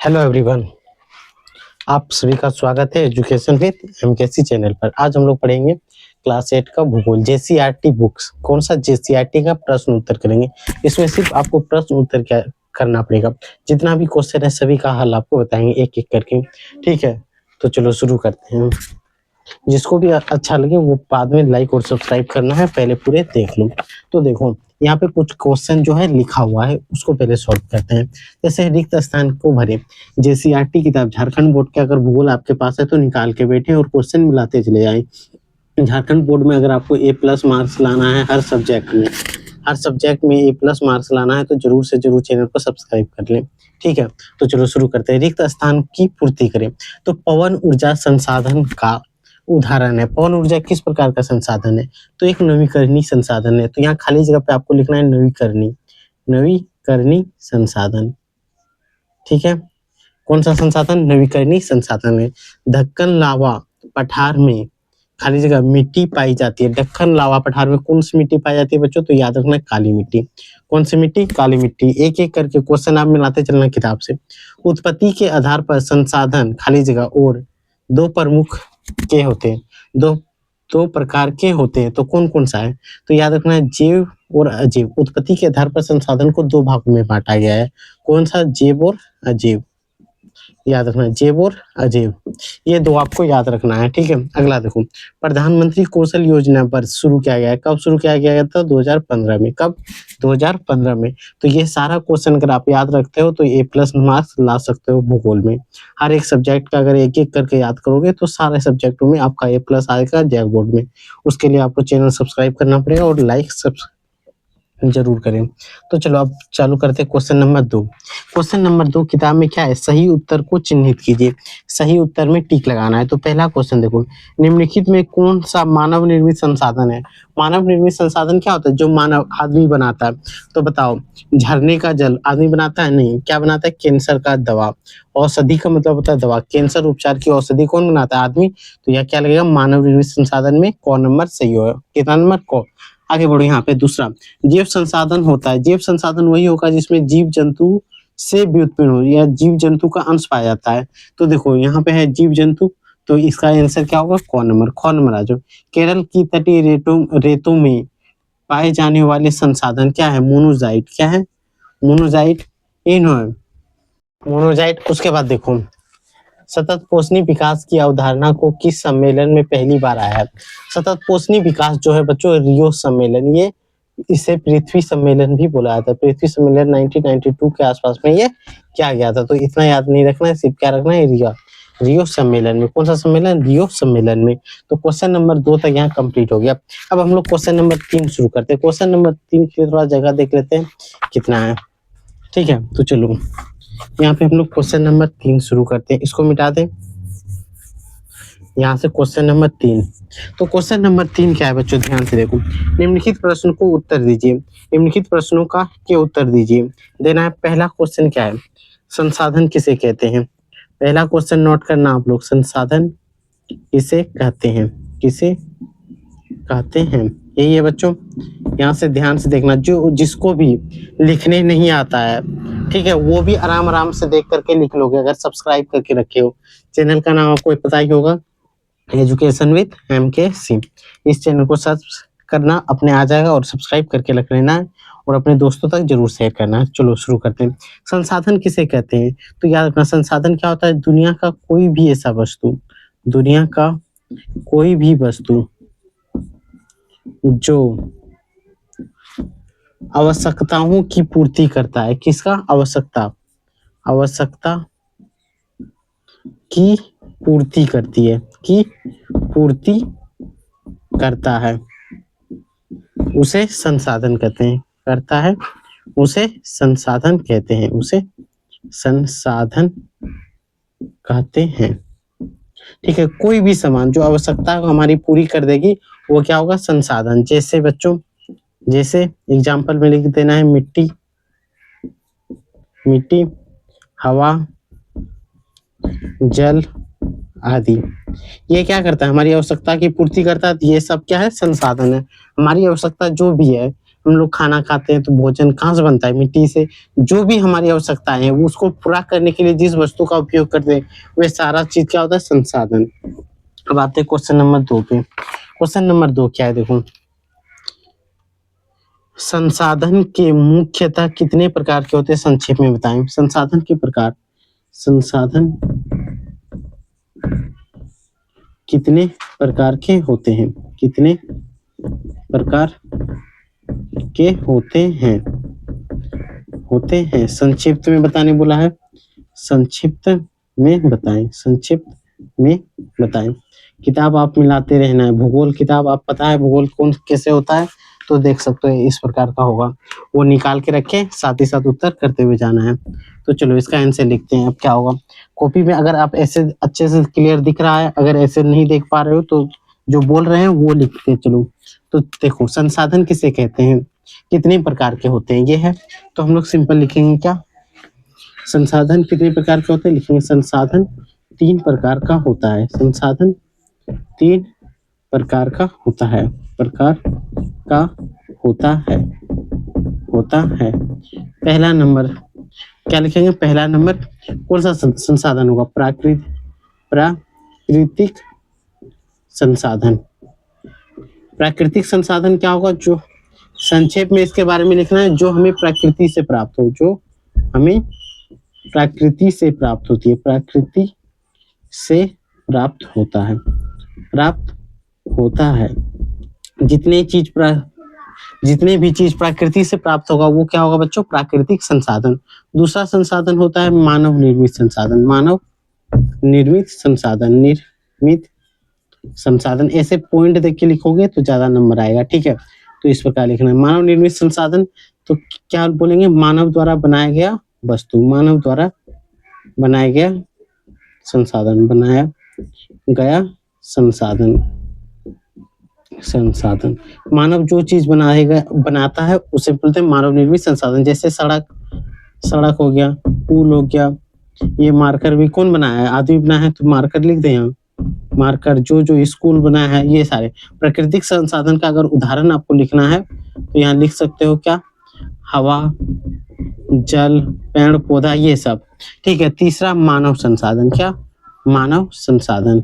Hello everyone, आप सभी का स्वागत है एजुकेशन विद एमकेसी चैनल पर। आज हम लोग पढ़ेंगे क्लास 8 का भूगोल जेसीईआरटी बुक्स। कौन सा जेसीईआरटी का प्रश्न उत्तर करेंगे। इसमें सिर्फ आपको प्रश्न उत्तर क्या करना पड़ेगा। जितना भी क्वेश्चन है सभी का हल आपको बताएंगे एक एक करके। ठीक है, तो चलो शुरू करते हैं। जिसको भी अच्छा लगे वो बाद में लाइक और सब्सक्राइब करना है, पहले पूरे देख लो। तो देखो यहाँ पे कुछ क्वेश्चन जो है लिखा हुआ है उसको पहले सॉल्व करते हैं। जैसे रिक्त स्थान को भरे। जेसीईआरटी किताब झारखंड बोर्ड के अगर भूगोल आपके पास है तो निकाल के बैठे और क्वेश्चन मिलाते चले जाएं। झारखंड बोर्ड में अगर आपको A+ मार्क्स लाना है हर सब्जेक्ट में A+ मार्क्स लाना है तो जरूर से जरूर चैनल को सब्सक्राइब कर लें। ठीक है, तो चलो शुरू करते हैं। रिक्त स्थान की पूर्ति करें। तो पवन ऊर्जा संसाधन का उदाहरण है। पवन ऊर्जा किस प्रकार का संसाधन है? तो एक नवीकरणीय संसाधन है। तो यहाँ खाली जगह पे आपको लिखना है नवीकरणीय संसाधन। ठीक है, कौन सा संसाधन? नवीकरणीय संसाधन है। दक्कन लावा पठार में खाली जगह मिट्टी पाई जाती है। दक्कन लावा पठार में कौन सी मिट्टी पाई जाती है बच्चों? तो याद रखना काली मिट्टी। कौन सी मिट्टी? काली मिट्टी। एक एक करके क्वेश्चन आप मिलाते चलना किताब से। उत्पत्ति के आधार पर संसाधन खाली जगह और दो प्रमुख के होते हैं। दो प्रकार के होते हैं, तो कौन कौन सा है? तो याद रखना है जैव और अजैव। उत्पत्ति के आधार पर संसाधन को दो भागों में बांटा गया है। कौन सा? जैव और अजैव। याद रखना है जैव और अजैव, ये दो आपको याद रखना है। ठीक है, अगला देखो। प्रधानमंत्री कौशल योजना पर शुरू किया गया है। कब शुरू किया गया था? 2015 में। कब? 2015 में। तो ये सारा क्वेश्चन अगर आप याद रखते हो तो A+ मार्क्स ला सकते हो भूगोल में। हर एक सब्जेक्ट का अगर एक एक करके याद करोगे तो सारे सब्जेक्टों में आपका A+ आएगा जैक बोर्ड में। उसके लिए आपको चैनल सब्सक्राइब करना पड़ेगा और लाइक जरूर करें। तो चलो अब चालू करते हैं क्वेश्चन नंबर 2। क्वेश्चन नंबर 2 किताब में क्या है? सही उत्तर को चिन्हित कीजिए। सही उत्तर में टिक लगाना है। तो पहला क्वेश्चन देखो, निम्नलिखित में कौन सा मानव निर्मित संसाधन है? मानव निर्मित संसाधन क्या होता है? जो मानव आदमी बनाता है। तो बताओ, झरने का जल आदमी बनाता है? नहीं। क्या बनाता है? कैंसर का दवा। औषधि का मतलब होता है दवा। कैंसर उपचार की औषधि कौन बनाता है? आदमी। तो यह क्या लगेगा? मानव निर्मित संसाधन में क नंबर सही होगा। कितना नंबर? क। आगे बढ़ो, यहाँ पे दूसरा जैव संसाधन होता है। जैव संसाधन वही होगा जिसमें जीव जंतु से व्युत्पन्न हो या जीव जंतु का अंश पाया जाता है। तो देखो यहाँ पे है जीव जंतु, तो इसका आंसर क्या होगा? क नंबर। ख नंबर आ जाओ। केरल की तटीय रेतों में पाए जाने वाले संसाधन क्या है? मोनोजाइट। क्या है? मोनोजाइट। मोनोजाइट। उसके बाद देखो, सतत पोषणी विकास की अवधारणा को किस सम्मेलन में पहली बार आया है? सतत पोषणी विकास जो है बच्चों रियो सम्मेलन, ये इसे पृथ्वी सम्मेलन भी बोला जाता है। पृथ्वी सम्मेलन 1992 के आसपास में ये किया गया था। तो इतना याद नहीं रखना है, सिर्फ क्या रखना है? रियो सम्मेलन में। कौन सा सम्मेलन? रियो सम्मेलन में। तो क्वेश्चन नंबर 2 तक यहाँ कंप्लीट हो गया। अब हम लोग क्वेश्चन नंबर 3 शुरू करते हैं। क्वेश्चन नंबर 3 के लिए थोड़ा जगह देख लेते हैं कितना है। ठीक है, तो चलो यहाँ पे हम लोग क्वेश्चन नंबर 3 शुरू करते हैं। इसको मिटा दें यहाँ से। Question number 3। तो क्वेश्चन नंबर 3 क्या है बच्चों? ध्यान से देखो। निम्नलिखित प्रश्न को उत्तर दीजिए। निम्नलिखित प्रश्नों का के उत्तर दीजिए देना है। पहला क्वेश्चन क्या है? संसाधन किसे कहते हैं? पहला क्वेश्चन नोट करना आप लोग। संसाधन किसे कहते हैं? किसे कहते हैं? यही है बच्चों। यहाँ से ध्यान से देखना, जो जिसको भी लिखने नहीं आता है, ठीक है, वो भी आराम आराम से देख करके लिख लोगे अगर सब्सक्राइब करके रखे हो। चैनल का नाम आपको पता ही होगा, एजुकेशन विद एमकेसी। इस चैनल को सर्च करना अपने आ जाएगा और सब्सक्राइब करके रख लेना है और अपने दोस्तों तक जरूर शेयर करना है। चलो शुरू करते हैं। संसाधन किसे कहते हैं? तो याद रखना, संसाधन क्या होता है? दुनिया का कोई भी ऐसा वस्तु, दुनिया का कोई भी वस्तु जो आवश्यकताओं की पूर्ति करता है। किसका? आवश्यकता की पूर्ति करती है, की पूर्ति करता है, उसे संसाधन कहते हैं। करता है उसे संसाधन कहते हैं। उसे संसाधन कहते हैं। ठीक है, कोई भी सामान जो आवश्यकता को हमारी पूरी कर देगी वो क्या होगा? संसाधन। जैसे बच्चों, जैसे एग्जाम्पल में लिख देना है मिट्टी, मिट्टी, हवा, जल आदि। ये क्या करता है? हमारी आवश्यकता की पूर्ति करता है। ये सब क्या है? संसाधन है। हमारी आवश्यकता जो भी है हम लोग खाना खाते हैं तो भोजन कहाँ से बनता है? मिट्टी से। जो भी हमारी आवश्यकताएं हैं उसको पूरा करने के लिए जिस वस्तु का उपयोग करते हैं वह सारा चीज क्या होता है? संसाधन। अब आते हैं क्वेश्चन नंबर 2 पे। क्वेश्चन नंबर 2 क्या है देखो, संसाधन के मुख्यतः कितने प्रकार के होते हैं? संक्षेप में बताएं। संसाधन के प्रकार, संसाधन कितने प्रकार के होते हैं? कितने प्रकार के होते हैं? संक्षिप्त में बताने बोला है, संक्षिप्त में बताएं, संक्षिप्त में बताएं। किताब आप मिलाते रहना है। भूगोल किताब आप पता है भूगोल कौन कैसे होता है, तो देख सकते हो इस प्रकार का होगा, वो निकाल के रखे, साथ ही साथ उत्तर करते हुए जाना है। तो चलो इसका आंसर लिखते हैं। अब क्या होगा, कॉपी में अगर आप ऐसे अच्छे से क्लियर दिख रहा है, अगर ऐसे नहीं देख पा रहे हो तो जो बोल रहे हैं वो लिखते चलो। तो देखो संसाधन किसे कहते हैं, कितने प्रकार के होते हैं, ये है। तो हम लोग सिंपल लिखेंगे क्या, संसाधन कितने प्रकार के होते हैं? लिखेंगे संसाधन 3 प्रकार का होता है। संसाधन 3 प्रकार का होता है, प्रकार का होता है। पहला नंबर क्या लिखेंगे? पहला नंबर कौन सा संसाधन होगा? प्राकृतिक संसाधन। प्राकृतिक संसाधन क्या होगा? जो संक्षेप में इसके बारे में लिखना है, जो हमें प्रकृति से प्राप्त हो, जो हमें प्रकृति से प्राप्त होती है, प्रकृति से प्राप्त होता है। जितने भी चीज प्रकृति से प्राप्त होगा वो क्या होगा बच्चों? प्राकृतिक संसाधन। दूसरा संसाधन होता है मानव निर्मित संसाधन। मानव निर्मित संसाधन ऐसे पॉइंट देख के लिखोगे तो ज्यादा नंबर आएगा, ठीक है। तो इस प्रकार लिखना है मानव निर्मित संसाधन। तो क्या बोलेंगे? मानव द्वारा बनाया गया वस्तु, मानव द्वारा बनाया गया संसाधन, बनाया गया संसाधन। मानव जो चीज बनाता है उसे बोलते हैं मानव निर्मित संसाधन। जैसे सड़क हो गया, पुल हो गया, ये मार्कर भी कौन बनाया है? आदमी बनाया है, तो मार्कर लिख दे यहाँ। मार्कर जो स्कूल बनाया है, ये सारे प्राकृतिक संसाधन का अगर उदाहरण आपको लिखना है तो यहाँ लिख सकते हो क्या? हवा, जल, पेड़ पौधा, ये सब, ठीक है। तीसरा मानव संसाधन। क्या? मानव संसाधन।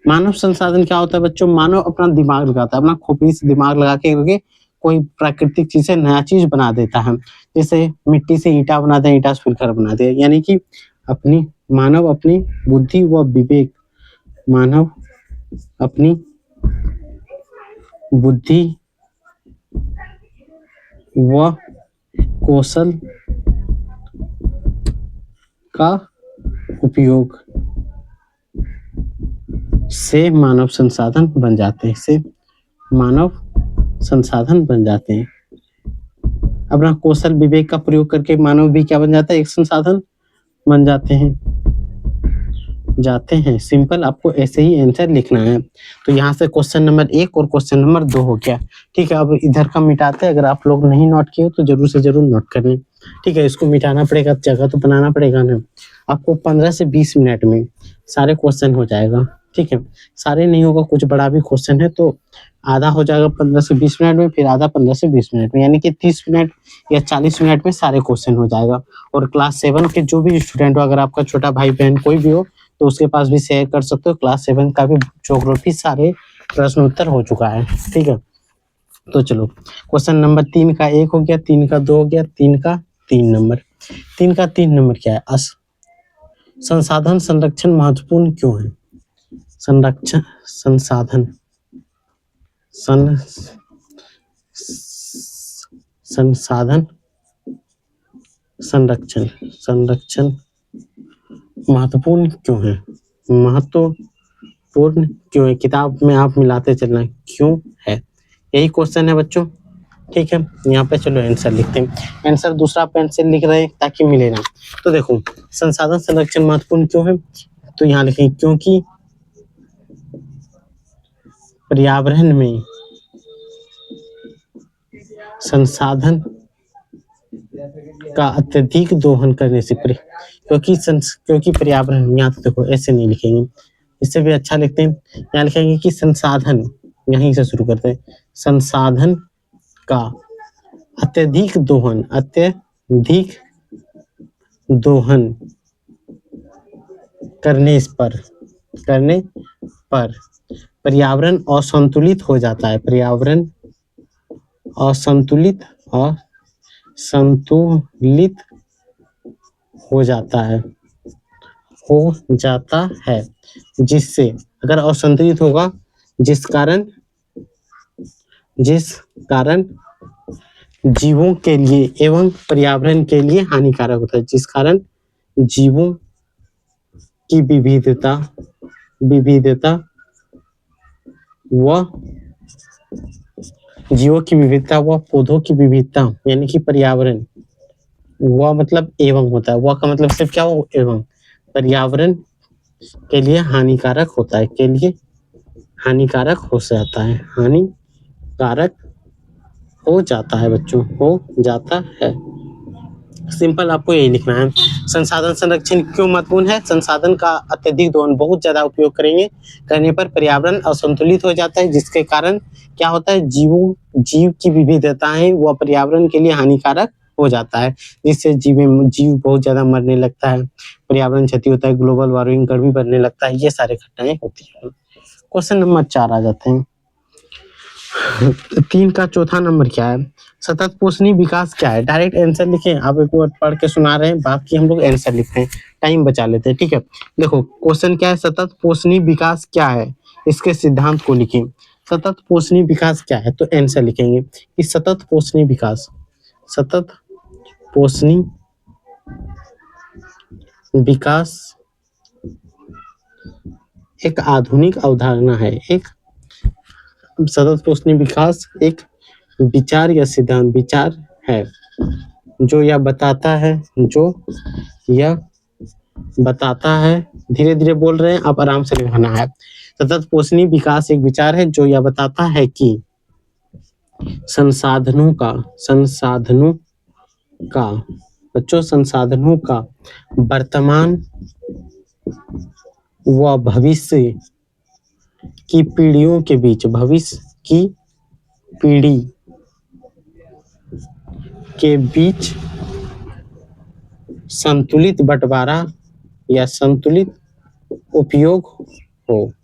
मानव संसाधन क्या होता है बच्चों? मानव अपना दिमाग लगाता है, अपना खोपड़ी से दिमाग लगा के कोई प्राकृतिक चीज से नया चीज बना देता है। जैसे मिट्टी से ईंटा बनाते हैं, ईंटा से फिर घर बनाते हैं। यानी कि मानव अपनी बुद्धि व विवेक, मानव अपनी बुद्धि व कौशल का उपयोग से मानव संसाधन बन जाते हैं, अपना कौशल विवेक का प्रयोग करके मानव भी क्या बन जाता है? एक संसाधन बन जाते हैं। सिंपल, आपको ऐसे ही आंसर लिखना है। तो यहाँ से क्वेश्चन नंबर 1 और क्वेश्चन नंबर 2 हो गया, ठीक है। अब इधर का मिटाते हैं, अगर आप लोग नहीं नोट किए तो जरूर से जरूर नोट कर लें, ठीक है। इसको मिटाना पड़ेगा, जगह तो बनाना पड़ेगा ना। आपको 15 से 20 मिनट में सारे क्वेश्चन हो जाएगा, ठीक है। सारे नहीं होगा, कुछ बड़ा भी क्वेश्चन है तो आधा हो जाएगा 15 से 20 मिनट में, फिर आधा 15 से 20 मिनट में, यानी कि 30 मिनट या 40 मिनट में सारे क्वेश्चन हो जाएगा। और क्लास 7 के जो भी स्टूडेंट हो, अगर आपका छोटा भाई बहन कोई भी हो तो उसके पास भी शेयर कर सकते हो। क्लास 7 का भी ज्योग्राफी सारे प्रश्न उत्तर हो चुका है, ठीक है। तो चलो क्वेश्चन नंबर 3 का 1 हो गया, 3 का 2 हो गया, 3 का 3 नंबर। 3 का 3 नंबर क्या है? संसाधन संरक्षण महत्वपूर्ण क्यों है? संसाधन संरक्षण महत्वपूर्ण क्यों है? महत्वपूर्ण क्यों है? किताब में आप मिलाते चलना क्यों है, यही क्वेश्चन है बच्चों, ठीक है। यहाँ पे चलो आंसर लिखते हैं। आंसर दूसरा पेन से लिख रहे हैं ताकि मिले ना। तो देखो संसाधन संरक्षण महत्वपूर्ण क्यों है, तो यहाँ लिखें क्योंकि पर्यावरण में संसाधन का अत्यधिक दोहन करने से क्योंकि पर्यावरण, यहाँ तो देखो ऐसे नहीं लिखेंगे, इससे भी अच्छा लिखते हैं। यहाँ लिखेंगे कि संसाधन यहीं से शुरू करते हैं। संसाधन का अत्यधिक दोहन करने पर पर्यावरण असंतुलित हो जाता है। पर्यावरण असंतुलित हो जाता है जिससे, अगर असंतुलित होगा, जिस कारण जीवों के लिए एवं पर्यावरण के लिए हानिकारक होता है। जिस कारण जीवों की विविधता व पौधों की विविधता, यानी कि पर्यावरण, वह मतलब एवं होता है। वह का मतलब सिर्फ क्या हो, एवं पर्यावरण के लिए हानिकारक होता है, हानिकारक हो जाता है बच्चों, हो जाता है। सिंपल आपको यही लिखना है। संसाधन संरक्षण क्यों महत्वपूर्ण है? संसाधन का अत्यधिक दोहन, बहुत ज्यादा उपयोग करने पर पर्यावरण असंतुलित हो जाता है, जिसके कारण क्या होता है, जीव की विविधताएं व पर्यावरण के लिए हानिकारक हो जाता है, जिससे जीव बहुत ज्यादा मरने लगता है, पर्यावरण क्षति होता है, ग्लोबल वार्मिंग, गर्मी बढ़ने लगता है, ये सारे घटनाएं होती है। क्वेश्चन नंबर 4 आ जाते हैं। 3 का चौथा नंबर क्या है? सतत पोषणी विकास क्या है? डायरेक्ट आंसर लिखें, आप एक बार पढ़ के सुना रहे हैं, बाकी हम लोग आंसर लिख रहे हैं, टाइम बचा लेते हैं, ठीक है। देखो क्वेश्चन क्या है, सतत पोषणी विकास क्या है, इसके सिद्धांत को लिखें। सतत पोषणी विकास क्या है, तो आंसर लिखेंगे कि सतत पोषणी विकास एक आधुनिक अवधारणा है। सतत पोषणी विकास एक विचार या सिद्धांत है जो यह बताता है, धीरे धीरे बोल रहे हैं, आप आराम से लिखना है। सतत पोषणी विकास एक विचार है जो यह बताता है कि संसाधनों का वर्तमान व भविष्य की पीढ़ियों के बीच, भविष्य की पीढ़ी के बीच संतुलित बंटवारा या संतुलित उपयोग हो।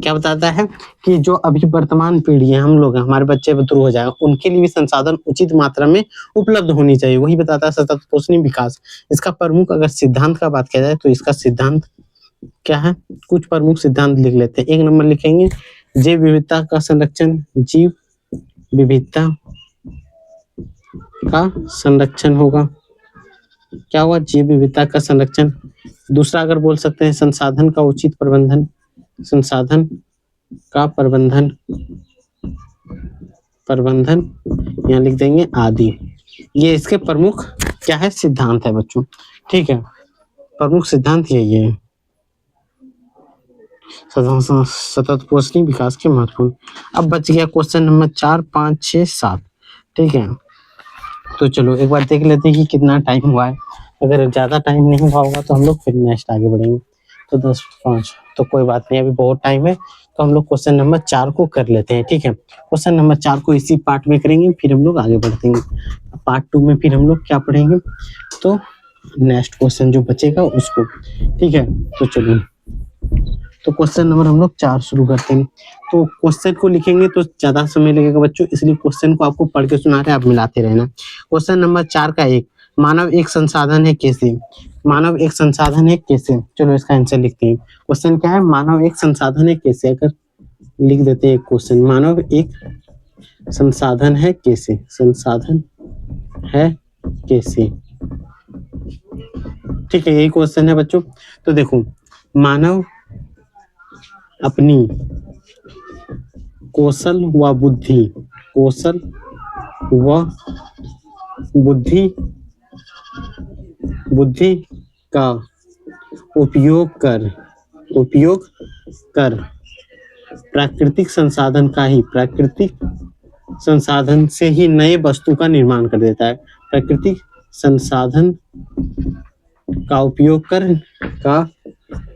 क्या बताता है कि जो अभी वर्तमान पीढ़ी है, हम लोग, हमारे बच्चे बुजुर्ग हो जाएगा, उनके लिए भी संसाधन उचित मात्रा में उपलब्ध होनी चाहिए, वही बताता है सतत पोषणी विकास। इसका प्रमुख अगर सिद्धांत का बात किया जाए तो इसका सिद्धांत क्या है, कुछ प्रमुख सिद्धांत लिख लेते हैं। 1 नंबर लिखेंगे जैव विविधता का संरक्षण, जीव विविधता का संरक्षण होगा। क्या हुआ, जीव विविधता का संरक्षण। दूसरा अगर बोल सकते हैं संसाधन का उचित प्रबंधन, संसाधन का प्रबंधन यहाँ लिख देंगे आदि। ये इसके प्रमुख क्या है, सिद्धांत है बच्चों, ठीक है, प्रमुख सिद्धांत यही है सतत पोषणी विकास के महत्वपूर्ण। अब बच गया क्वेश्चन नंबर 4, 5, 6, 7, ठीक है। तो चलो एक बार देख लेते हैं कि कितना टाइम हुआ है। अगर ज्यादा टाइम नहीं हुआ होगा तो हम लोग फिर नेक्स्ट आगे बढ़ेंगे। तो 10-5 तो कोई बात नहीं, अभी बहुत टाइम है, तो हम लोग क्वेश्चन नंबर 4 को कर लेते हैं, ठीक है। क्वेश्चन नंबर 4 को इसी पार्ट में करेंगे, फिर हम लोग आगे बढ़ते हैं। पार्ट 2 में फिर हम लोग क्या पढ़ेंगे, तो नेक्स्ट क्वेश्चन जो बचेगा उसको, ठीक है। तो चलिए, तो क्वेश्चन नंबर हम लोग 4 शुरू करते हैं। तो क्वेश्चन को लिखेंगे तो ज्यादा समय लगेगा बच्चों, इसलिए क्वेश्चन को आपको पढ़ के सुना रहे हैं, आप मिलाते रहना। क्वेश्चन नंबर 4 का 1, मानव एक संसाधन है कैसे? मानव एक संसाधन है कैसे? चलो इसका आंसर लिखते हैं। क्वेश्चन क्या है, मानव एक संसाधन है कैसे? अगर लिख देते हैं क्वेश्चन, मानव एक संसाधन है कैसे? संसाधन है कैसे, ठीक है, यही क्वेश्चन है बच्चों। तो देखो, मानव अपनी कौशल व बुद्धि का उपयोग कर प्राकृतिक संसाधन से ही नए वस्तु का निर्माण कर देता है। प्राकृतिक संसाधन का उपयोग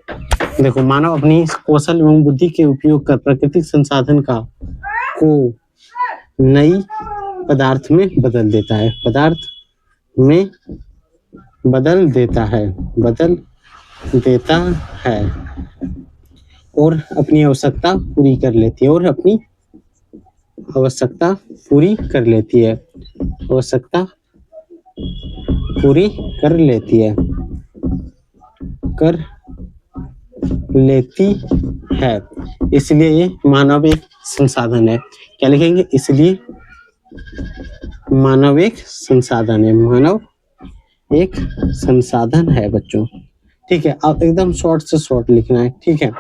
देखो, मानव अपनी कौशल एवं बुद्धि के उपयोग कर प्राकृतिक संसाधन को नई पदार्थ में बदल देता है, पदार्थ में बदल देता है और अपनी आवश्यकता पूरी कर लेती है आवश्यकता पूरी कर लेती है इसलिए ये मानव एक संसाधन है। क्या लिखेंगे? इसलिए मानव एक संसाधन है बच्चों। ठीक है, अब एकदम शॉर्ट से शॉर्ट लिखना है। ठीक है,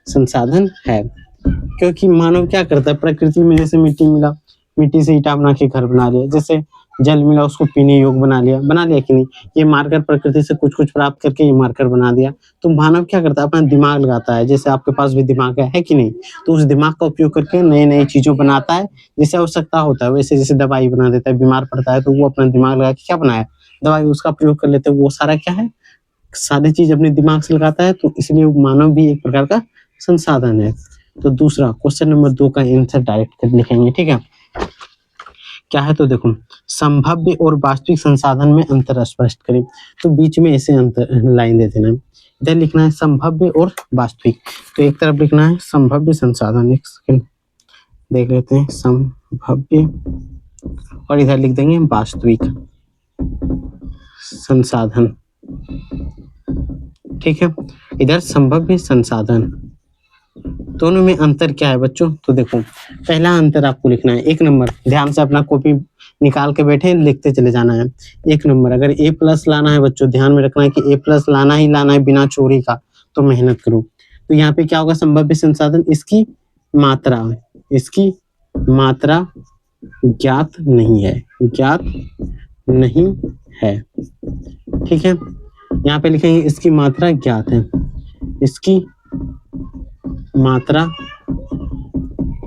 संसाधन है क्योंकि मानव क्या करता है, प्रकृति में जैसे मिट्टी मिला, मिट्टी से ईंटा बना के घर बना लिया, जैसे जल मिला उसको पीने योग्य बना लिया कि नहीं, ये मारकर प्रकृति से कुछ प्राप्त करके ये मारकर बना दिया। तो मानव क्या करता है, अपना दिमाग लगाता है, जैसे आपके पास भी दिमाग है कि नहीं, तो उस दिमाग का उपयोग करके नए नए चीजों बनाता है जिसे आवश्यकता होता है। वैसे जैसे दवाई बना देता है, बीमार पड़ता है तो वो अपना दिमाग लगा के क्या बनाया, दवाई, उसका प्रयोग कर लेते हैं। वो सारा क्या है, सारी चीज अपने दिमाग से लगाता है, तो इसलिए मानव भी एक प्रकार का संसाधन है। तो दूसरा क्वेश्चन नंबर 2 का आंसर डायरेक्ट लिखेंगे। ठीक है, क्या है तो देखो, संभाव्य और वास्तविक संसाधन में अंतर स्पष्ट करें। तो बीच में ऐसे अंतर लाइन दे देना है, इधर लिखना है संभाव्य और वास्तविक। तो एक तरफ लिखना है संभाव्य संसाधन, एक सेकंड देख लेते हैं, संभाव्य, और इधर लिख देंगे वास्तविक संसाधन। ठीक है, इधर संभाव्य संसाधन, दोनों में अंतर क्या है बच्चों? तो देखो, पहला अंतर आपको लिखना है 1 नंबर, ध्यान से अपना कॉपी निकाल के बैठे, लिखते चले जाना है। 1 नंबर, अगर A+ लाना है बच्चों, ध्यान में रखना है कि A+ लाना ही लाना है बिना चोरी का, तो मेहनत करो। तो यहाँ पे क्या होगा, संभाव्य संसाधन, इसकी मात्रा ज्ञात नहीं है। ठीक है, यहाँ पे लिखेंगे इसकी मात्रा ज्ञात है, इसकी मात्रा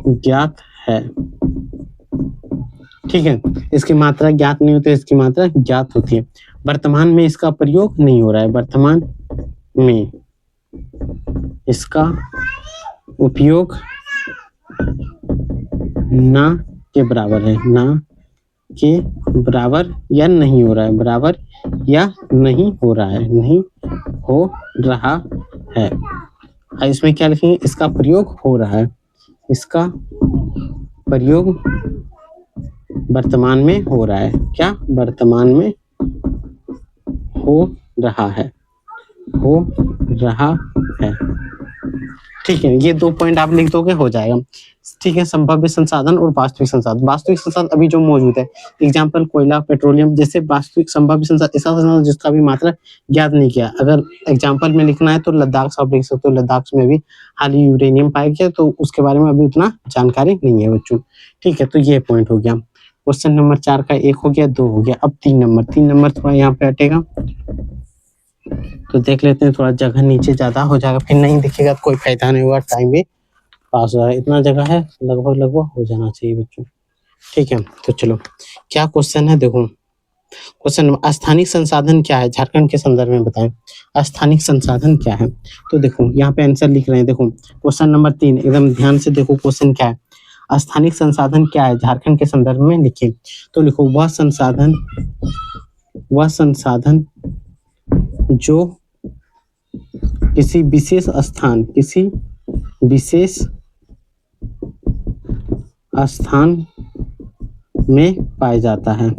ज्ञात है। ठीक है, इसकी मात्रा ज्ञात नहीं होती, इसकी मात्रा ज्ञात होती है। वर्तमान में इसका प्रयोग नहीं हो रहा है, वर्तमान में इसका उपयोग ना के बराबर है, ना के बराबर या नहीं हो रहा है, बराबर या नहीं हो रहा है। इसमें क्या लिखेंगे, इसका प्रयोग हो रहा है, इसका प्रयोग वर्तमान में हो रहा है। क्या? वर्तमान में हो रहा है। ठीक है, ये 2 पॉइंट आप लिख दोगे, हो जाएगा। ठीक है, संभाव्य संसाधन और वास्तविक संसाधन अभी जो मौजूद है, एग्जाम्पल कोयला, पेट्रोलियम, जैसे वास्तविक संभाव्य संसाधन ऐसा संसाधन जिसका भी मात्रा ज्ञात नहीं किया। अगर एग्जाम्पल में लिखना है तो लद्दाख से आप लिख सकते हो, लद्दाख में भी हाल ही यूरेनियम पाया गया, तो उसके बारे में अभी उतना जानकारी नहीं है बच्चों। ठीक है, तो ये पॉइंट हो गया। क्वेश्चन नंबर 4 का 1 हो गया, 2 हो गया। अब 3 नंबर थोड़ा यहाँ पे हटेगा, तो देख लेते हैं, थोड़ा जगह नीचे ज्यादा हो जाएगा, फिर नहीं दिखेगा तो कोई फायदा नहीं होगा, टाइम भी पास हो रहा है। इतना जगह है, लगभग हो जाना चाहिए बच्चों। ठीक है, तो चलो, क्या क्वेश्चन है देखो। क्वेश्चन नंबर, स्थानिक संसाधन क्या है, झारखंड के संदर्भ में बताएं। स्थानिक संसाधन क्या है, तो देखो यहाँ पे आंसर लिख रहे हैं। देखो क्वेश्चन नंबर 3, एकदम ध्यान से देखो, क्वेश्चन क्या है, स्थानिक संसाधन क्या है, झारखंड के संदर्भ में लिखिए। तो लिखो, वह संसाधन जो किसी विशेष स्थान में पाया जाता है,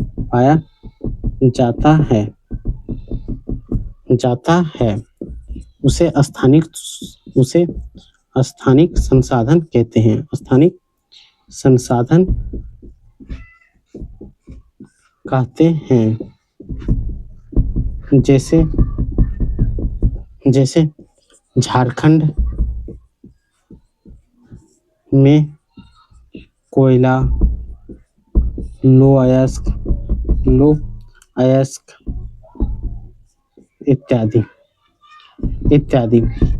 उसे स्थानिक संसाधन कहते हैं। स्थानिक संसाधन कहते हैं। जैसे झारखंड में कोयला, लो अयस्क इत्यादि।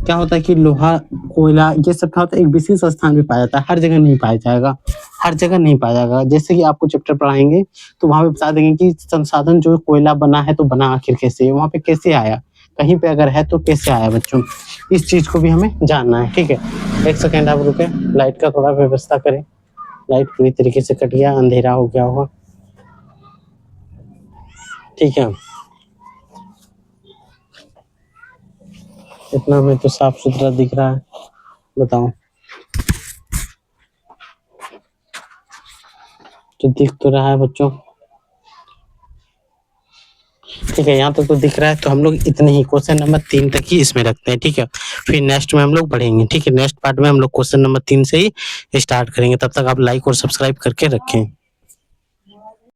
क्या होता है कि लोहा, कोयला, ये सब क्या होता है, एक विशेष स्थान पे पाया जाता है, हर जगह नहीं पाया जाएगा। जैसे कि आपको चैप्टर पढ़ाएंगे तो वहां पे बता देंगे कि संसाधन जो कोयला बना है तो बना आखिर कैसे, वहां पे कैसे आया, कहीं पे अगर है तो कैसे आया बच्चों, इस चीज को भी हमें जानना है। ठीक है, एक सेकेंड आप रुके, लाइट का थोड़ा व्यवस्था करें। लाइट पूरी तरीके से कट गया, अंधेरा हो गया होगा। ठीक है, इतना में तो साफ सुथरा दिख रहा है, बताओ। तो दिख तो रहा है बच्चों, ठीक है, यहाँ तक तो दिख रहा है। तो हम लोग इतने ही क्वेश्चन नंबर 3 तक ही इसमें रखते हैं। ठीक है, फिर नेक्स्ट में हम लोग बढ़ेंगे। ठीक है, नेक्स्ट पार्ट में हम लोग क्वेश्चन नंबर 3 से ही स्टार्ट करेंगे। तब तक आप लाइक और सब्सक्राइब करके रखें।